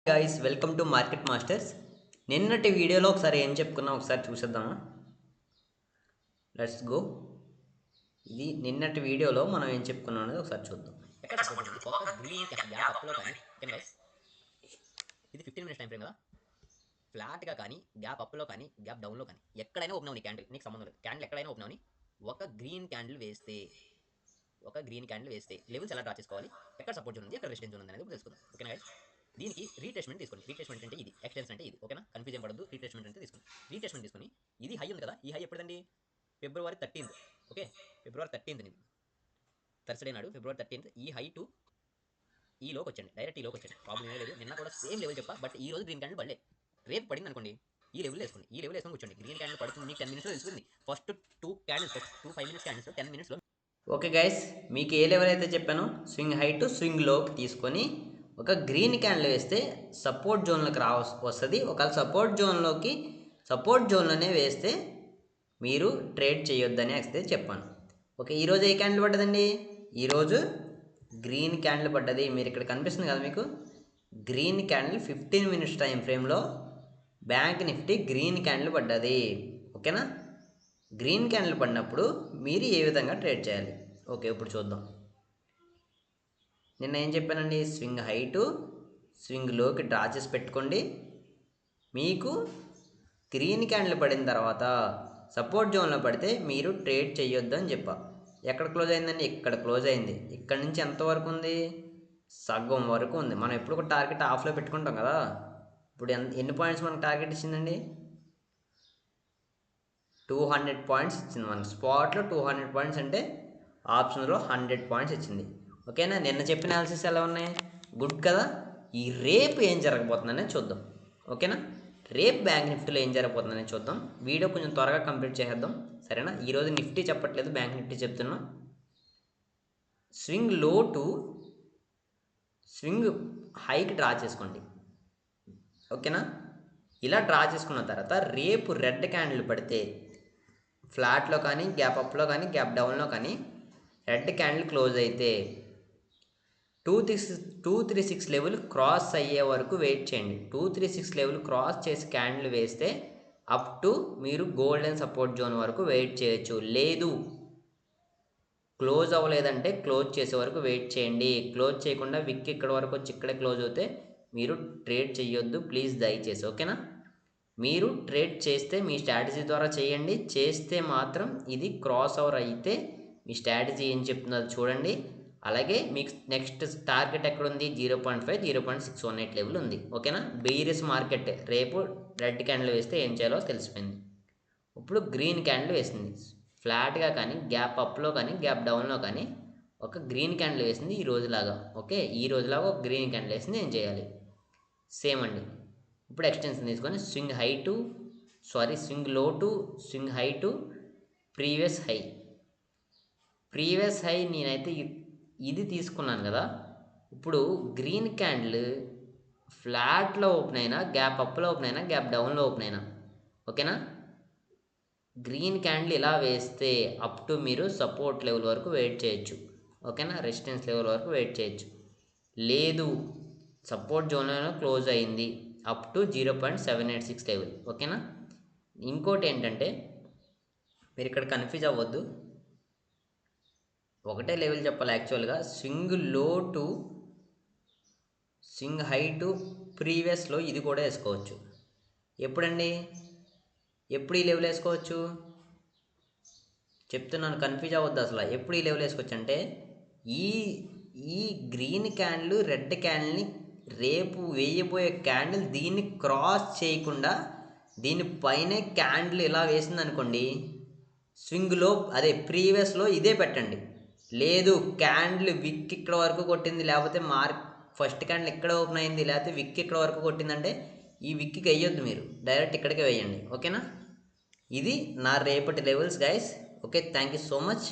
Guys welcome to market masters. నిన్నటి వీడియోలో ఒకసారి ఏం చెప్పుకున్నాం ఒకసారి చూసేద్దామా? Let's go. ఇది నిన్నటి వీడియోలో మనం ఏం చెప్పుకున్నాం అనేది ఒకసారి చూద్దాం. ఎక్కడ సపోర్ట్ ఉంది ఒక గ్రీన్ గ్యాప్ అప్లో కానీ ఓకే గైస్, ఇది 15 మినిట్స్ టైం ఫ్రేమ్ కదా. ఫ్లాట్గా కానీ గ్యాప్ అప్లో కానీ గ్యాప్ డౌన్లో కానీ ఎక్కడైనా ఓపెన్ అవని క్యాండిల్, నీకు సంబంధం లేదు. క్యాండిల్ ఎక్కడైనా ఓపెన్ అవని ఒక గ్రీన్ క్యాండిల్ వేస్తే లెవెల్స్ ఎలా డ్రా చేసుకోవాలి, ఎక్కడ సపోర్ట్ జోన్ ఉంది, ఎక్కడ రెసిస్టెన్స్ జోన్ ఉంది అనేది తెలుసుకుందాం. ఓకేనా గైస్, దీనికి రీట్రేస్మెంట్ తీసుకోండి. రీట్రేస్మెంట్ అంటే ఇది, ఎక్స్టెన్స్ అంటే ఇది. ఓకేనా, కన్ఫ్యూజన్ పడద్దు. రీట్రేస్మెంట్ అంటే తీసుకోండి. రీట్రేస్మెంట్ తీసుకొని ఇది హై ఉంది కదా, ఈ హై ఎప్పుడండి? February 13th. Okay, February 13th ఇది థర్స్డే నాడు February 13th ఈ హై టు ఈ లోకి వచ్చండి, డైరెక్ట్ ఈ లోకి వచ్చండి. ప్రాబ్లం ఏం లేదు. నిన్న కూడా సేమ్ లెవెల్ చెప్పా, బట్ ఈ రోజు గ్రీన్ క్యాండిల్ పడలే. రేపు పడింది అనుకోండి, ఈ లెవెల్ వేసుకోండి. ఈ లెవెల్ వేసుకొని కూర్చోండి. గ్రీన్ క్యాండిల్ పడుతుంది మీకు 10 మినిట్స్లో తెలుస్తుంది. First 2 candles, first 5 minutes candles 10 మినిట్స్లో. ఓకే గైస్, మీకు ఏ లెవెల్ అయితే చెప్పానో స్వింగ్ హై టు స్వింగ్ లోకి తీసుకొని ఒక గ్రీన్ క్యాండిల్ వేస్తే సపోర్ట్ జోన్లోకి వస్తుంది. ఒకవేళ సపోర్ట్ జోన్లోనే వేస్తే మీరు ట్రేడ్ చేయొద్దని అయితే చెప్పాను. ఓకే, ఈరోజు ఏ క్యాండిల్ పడ్డదండి? ఈరోజు గ్రీన్ క్యాండిల్ పడ్డది. మీరు ఇక్కడ కనిపిస్తుంది కదా మీకు గ్రీన్ క్యాండిల్ 15 మినిట్స్ టైం ఫ్రేమ్లో బ్యాంక్ నిఫ్టీ గ్రీన్ క్యాండిల్ పడ్డది. ఓకేనా, గ్రీన్ క్యాండిల్ పడినప్పుడు మీరు ఏ విధంగా ట్రేడ్ చేయాలి? ఓకే, ఇప్పుడు చూద్దాం. నిన్న ఏం చెప్పానండి? స్వింగ్ హై టు స్వింగ్ లోకి డ్రా చేసి పెట్టుకోండి. మీకు గ్రీన్ క్యాండిల్ పడిన తర్వాత సపోర్ట్ జోన్లో పడితే మీరు ట్రేడ్ చేయొద్దు అని చెప్పా. ఎక్కడ క్లోజ్ అయిందండి? ఇక్కడ క్లోజ్ అయింది. ఇక్కడ నుంచి ఎంతవరకు ఉంది? సగం వరకు ఉంది. మనం ఎప్పుడు ఒక టార్గెట్ ఆఫ్లో పెట్టుకుంటాం కదా. ఇప్పుడు ఎన్ని పాయింట్స్ మనకు టార్గెట్ ఇచ్చిందండి? 200 పాయింట్స్ ఇచ్చింది మనకు. స్పాట్లో 200 పాయింట్స్ అంటే ఆప్షన్లో 100 పాయింట్స్ ఇచ్చింది. ఓకేనా, నిన్న చెప్పిన అనాలిసిస్ ఎలా ఉన్నాయి? గుడ్ కదా. ఈ రేపు ఏం జరగబోతుందనే చూద్దాం. ఓకేనా, రేపు బ్యాంక్ నిఫ్టీలో ఏం జరగబోతుందని చూద్దాం. వీడియో కొంచెం త్వరగా కంప్లీట్ చేసేద్దాం, సరేనా? ఈరోజు నిఫ్టీ చెప్పట్లేదు, బ్యాంక్ నిఫ్టీ చెప్తున్నాం. స్వింగ్ లో టు స్వింగ్ హైకి డ్రా చేసుకోండి. ఓకేనా, ఇలా డ్రా చేసుకున్న తర్వాత రేపు రెడ్ క్యాండిల్ పడితే ఫ్లాట్లో కానీ గ్యాప్ అప్లో కానీ గ్యాప్ డౌన్లో కానీ రెడ్ క్యాండిల్ క్లోజ్ అయితే 236 లెవెల్ క్రాస్ అయ్యే వరకు వెయిట్ చేయండి. 236 లెవెల్ క్రాస్ చేసి క్యాండిల్ వేస్తే అప్ టు మీరు గోల్డెన్ సపోర్ట్ జోన్ వరకు వెయిట్ చేయొచ్చు. లేదు, క్లోజ్ అవ్వలేదంటే క్లోజ్ చేసే వరకు వెయిట్ చేయండి. క్లోజ్ చేయకుండా విక్ ఇక్కడ వరకు వచ్చి ఇక్కడే క్లోజ్ అవుతే మీరు ట్రేడ్ చేయొద్దు ప్లీజ్, దయచేసి. ఓకేనా, మీరు ట్రేడ్ చేస్తే మీ స్ట్రాటజీ ద్వారా చేయండి. చేస్తే మాత్రం ఇది క్రాస్ ఓవర్ అయితే మీ స్ట్రాటజీ ఏం చెప్తుందో అది చూడండి. అలాగే మీకు నెక్స్ట్ టార్గెట్ ఎక్కడ ఉంది? 0.5 0.618 లెవెల్ ఉంది. ఓకేనా, బెయిరిష్ మార్కెట్. రేపు రెడ్ క్యాండిల్ వేస్తే ఏం చేయాలో తెలిసిపోయింది. ఇప్పుడు గ్రీన్ క్యాండిల్ వేసింది ఫ్లాట్గా కానీ గ్యాప్ అప్లో కానీ గ్యాప్ డౌన్లో కానీ ఒక గ్రీన్ క్యాండిల్ వేసింది ఈ రోజులాగా. ఓకే, ఈ రోజులాగా ఒక గ్రీన్ క్యాండిల్ వేసింది. ఏం చేయాలి? సేమ్ అండి. ఇప్పుడు ఎక్స్టెన్షన్ తీసుకొని స్వింగ్ లో to swing high to previous high నేనైతే ఇది తీసుకున్నాను కదా. ఇప్పుడు గ్రీన్ క్యాండిల్ ఫ్లాట్లో ఓపెన్ అయినా, గ్యాప్ అప్లో ఓపెన్ అయినా, గ్యాప్ డౌన్లో ఓపెన్ అయినా, ఓకేనా, గ్రీన్ క్యాండిల్ ఇలా వేస్తే అప్ టు మీరు సపోర్ట్ లెవెల్ వరకు వెయిట్ చేయొచ్చు. ఓకేనా, రెసిస్టెన్స్ లెవెల్ వరకు వెయిట్ చేయొచ్చు. లేదు, సపోర్ట్ జోన్లో క్లోజ్ అయింది అప్ టు 0.786 లెవెల్. ఓకేనా, ఇంకోటి ఏంటంటే మీరు ఇక్కడ కన్ఫ్యూజ్ అవ్వద్దు, ఒకటే లెవెల్ చెప్పాలి యాక్చువల్గా. స్వింగ్ లో టు స్వింగ్ హై టు ప్రీవియస్లో ఇది కూడా వేసుకోవచ్చు. ఎప్పుడండి? ఎప్పుడు ఈ లెవెల్ వేసుకోవచ్చు చెప్తున్నాను, కన్ఫ్యూజ్ అవ్వద్దు అసలు. ఎప్పుడు ఈ లెవెల్ వేసుకోవచ్చు అంటే ఈ గ్రీన్ క్యాండిల్ రెడ్ క్యాండిల్ని రేపు వేయబోయే క్యాండిల్ దీన్ని క్రాస్ చేయకుండా దీనిపైనే క్యాండిల్ ఇలా వేసింది అనుకోండి, స్వింగ్లో అదే ప్రీవియస్లో ఇదే పెట్టండి. లేదు, క్యాండిల్ విక్ ఇక్కడ వరకు కొట్టింది, లేకపోతే ఫస్ట్ క్యాండిల్ ఇక్కడ ఓపెన్ అయింది, లేకపోతే విక్ ఇక్కడ వరకు కొట్టిందంటే ఈ విక్కి వేయొద్దు, మీరు డైరెక్ట్ ఇక్కడికే వేయండి. ఓకేనా, ఇది నా రేపటి levels guys. Okay, thank you so much.